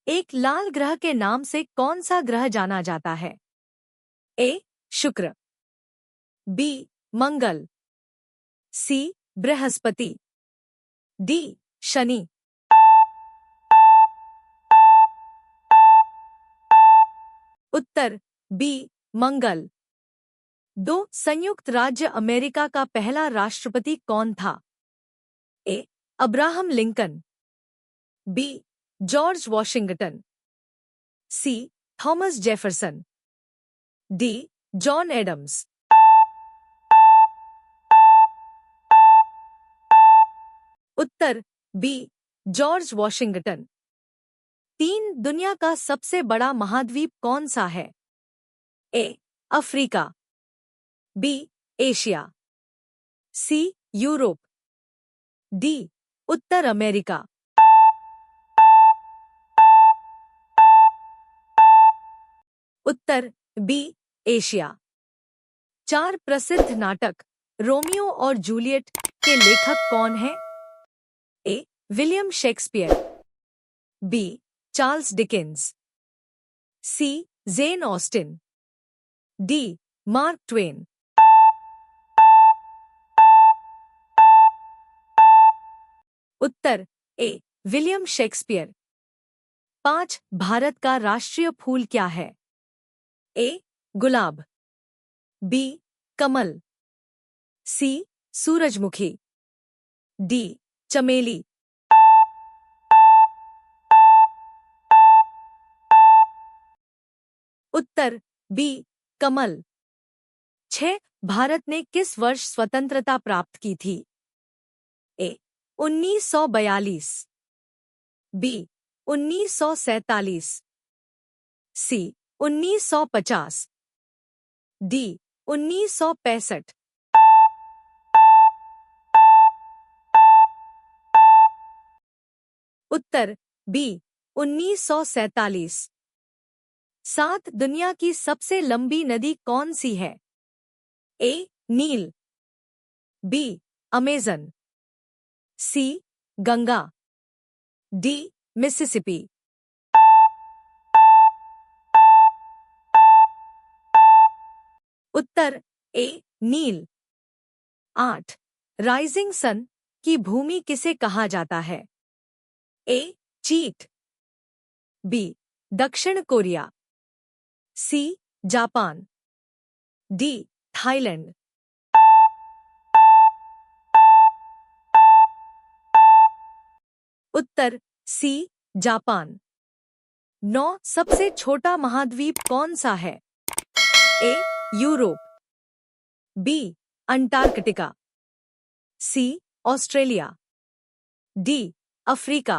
एक लाल ग्रह के नाम से कौन सा ग्रह जाना जाता है? ए. शुक्र, बी. मंगल, सी. बृहस्पति, डी. शनि। उत्तर बी. मंगल। दो. संयुक्त राज्य अमेरिका का पहला राष्ट्रपति कौन था? A. Abraham Lincoln, B. George Washington, C. Thomas Jefferson, D. John Adams. उत्तर बी. George Washington. 3. दुनिया का सबसे बड़ा महाद्वीप कौन सा है? A. Africa, B. Asia, C. Europe, D. उत्तर अमेरिका। उत्तर बी. एशिया। 4. प्रसिद्ध नाटक रोमियो और जूलियट के लेखक कौन हैं? A. William Shakespeare, B. Charles Dickens, C. Jane Austen, D. Mark Twain. उत्तर ए. William Shakespeare. 5. भारत का राष्ट्रीय फूल क्या है? ए. गुलाब, बी. कमल, सी. सूरजमुखी, डी. चमेली। उत्तर बी. कमल। 6. भारत ने किस वर्ष स्वतंत्रता प्राप्त की थी? ए. 1942, बी. 1947, सी. 1950, डी. 1965। उत्तर बी. 1947। 7. दुनिया की सबसे लंबी नदी कौन सी है? A. Nile, B. Amazon, C. Ganga, D. Mississippi. उत्तर ए. नील। 8. राइजिंग सन की भूमि किसे कहा जाता है? ए. चीट, बी. दक्षिण Korea, C. Japan, D. Thailand. उत्तर सी. जापान। 9. सबसे छोटा महाद्वीप कौन सा है? A. Europe, B. Antarctica, C. Australia, D. Africa.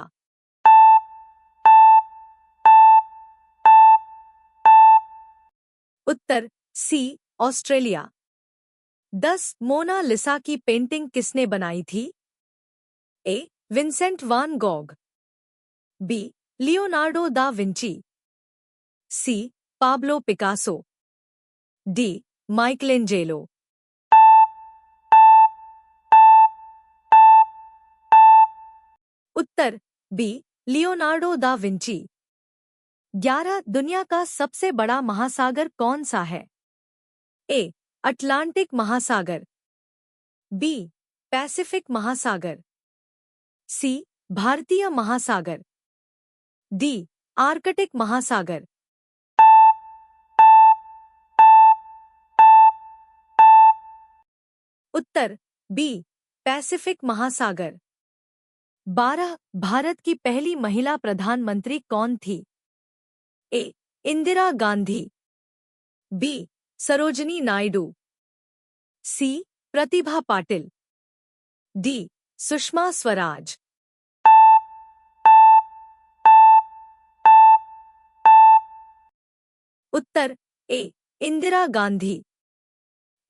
उत्तर सी. ऑस्ट्रेलिया। 10. मोनालिसा की पेंटिंग किसने बनाई थी? A. Vincent van Gogh, B. Leonardo da Vinci, C. Pablo Picasso, D. Michelangelo. उत्तर बी. Leonardo da Vinci. 11. दुनिया का सबसे बड़ा महासागर कौन सा है? ए. अटलांटिक महासागर, बी. पैसिफिक महासागर, सी. भारतीय महासागर, डी. आर्कटिक महासागर। उत्तर बी. पैसिफिक महासागर। 12. भारत की पहली महिला प्रधानमंत्री कौन थी? A. Indira Gandhi, B. Sarojini Naidu, C. Pratibha Patil, D. Sushma Swaraj. उत्तर A. Indira Gandhi.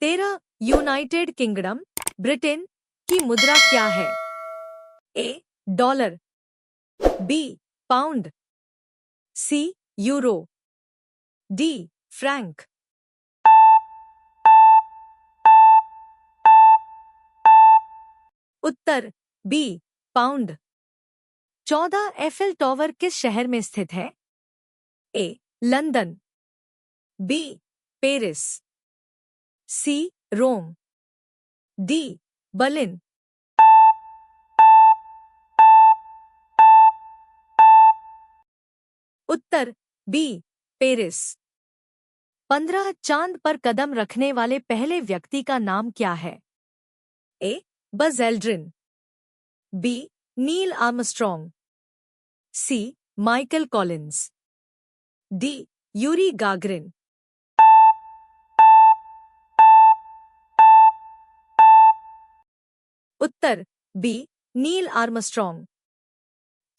13. United Kingdom Britain की मुद्रा क्या है? A. Dollar, B. Pound, C. Euro, D. Franc. उत्तर बी. पाउंड। 14 एफिल टॉवर किस शहर में स्थित है? A. London, B. Paris, C. Rome, D. Berlin. उत्तर बी. पेरिस। 15 चांद पर कदम रखने वाले पहले व्यक्ति का नाम क्या है? A. Buzz Aldrin, B. Neil Armstrong, C. Michael Collins, D. Yuri Gagarin. उत्तर बी. Neil Armstrong.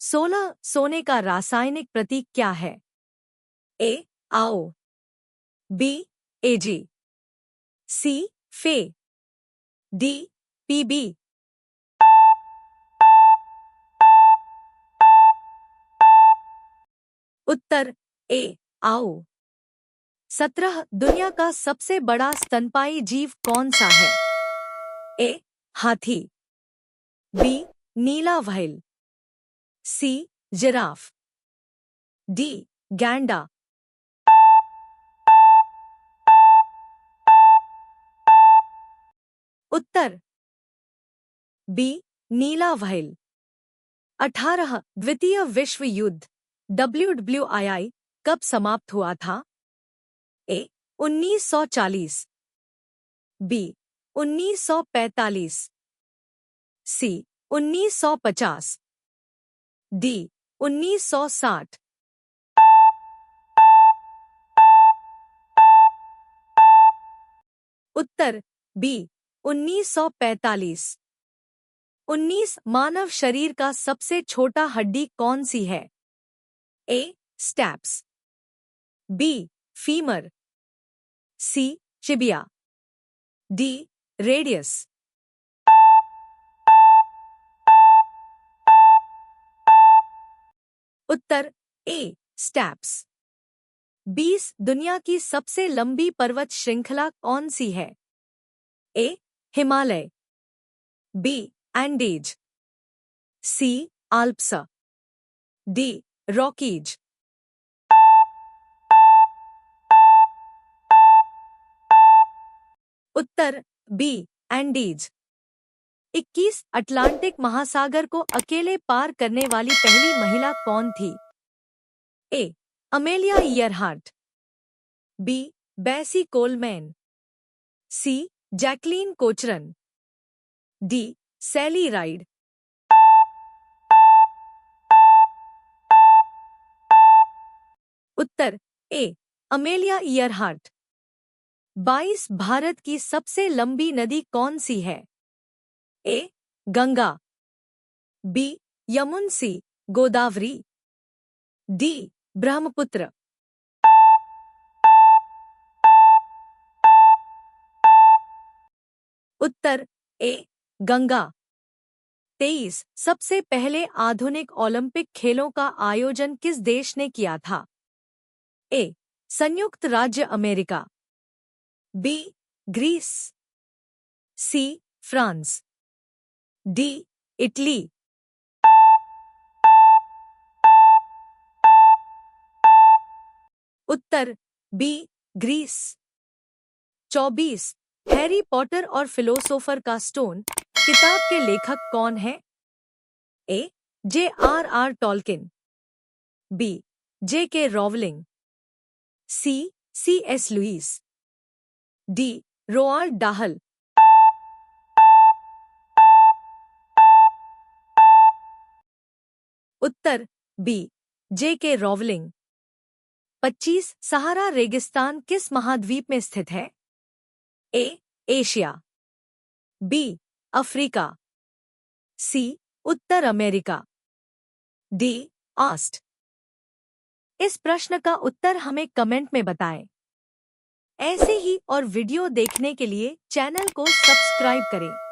16 सोने का रासायनिक प्रतीक क्या है? ए. आओ, बी. एजी, सी. फे, डी. पीबी। उत्तर ए. आओ। 17 दुनिया का सबसे बड़ा स्तनपायी जीव कौन सा है? ए. हाथी, बी. नीला व्हेल, सी. Giraffe, D. गैंडा। उत्तर बी. नीला व्हेल। 18 द्वितीय विश्व युद्ध WWII कब समाप्त हुआ था? ए. 1940, बी. 1945, सी. 1950, डी. 1960। उत्तर बी. 1945। 19 मानव शरीर का सबसे छोटा हड्डी कौन सी है? A. Stapes, B. Femur, C. Tibia, D. Radius. उत्तर ए. स्टैप्स। 20 दुनिया की सबसे लंबी पर्वत श्रृंखला कौन सी है? A. Himalaya, B. Andes, C. Alps, D. Rockies. उत्तर बी. एंडीज। 21 अटलांटिक महासागर को अकेले पार करने वाली पहली महिला कौन थी? A. Amelia Earhart, B. Bessie Coleman, C. Jacqueline Cochran, D. Sally Ride. उत्तर ए. Amelia Earhart. 22 भारत की सबसे लंबी नदी कौन सी है? ए. गंगा, बी. यमुनसी गोदावरी, डी. ब्रह्मपुत्र। उत्तर ए. गंगा। 23 सबसे पहले आधुनिक ओलंपिक खेलों का आयोजन किस देश ने किया था? ए. संयुक्त राज्य America, B. Greece, C. France, D. Italy. उत्तर बी. ग्रीस। 24 हैरी पॉटर और फिलोसोफर का स्टोन किताब के लेखक कौन है? A. J.R.R. Tolkien, B. J.K. Rowling, C. C.S. Lewis, D. Roald Dahl. उत्तर बी. J.K. रॉवलिंग। 25 सहारा रेगिस्तान किस महाद्वीप में स्थित है? A. Asia, B. Africa, C. उत्तर अमेरिका, डी. ऑस्ट। इस प्रश्न का उत्तर हमें कमेंट में बताएं। ऐसे ही और वीडियो देखने के लिए चैनल को सब्सक्राइब करें।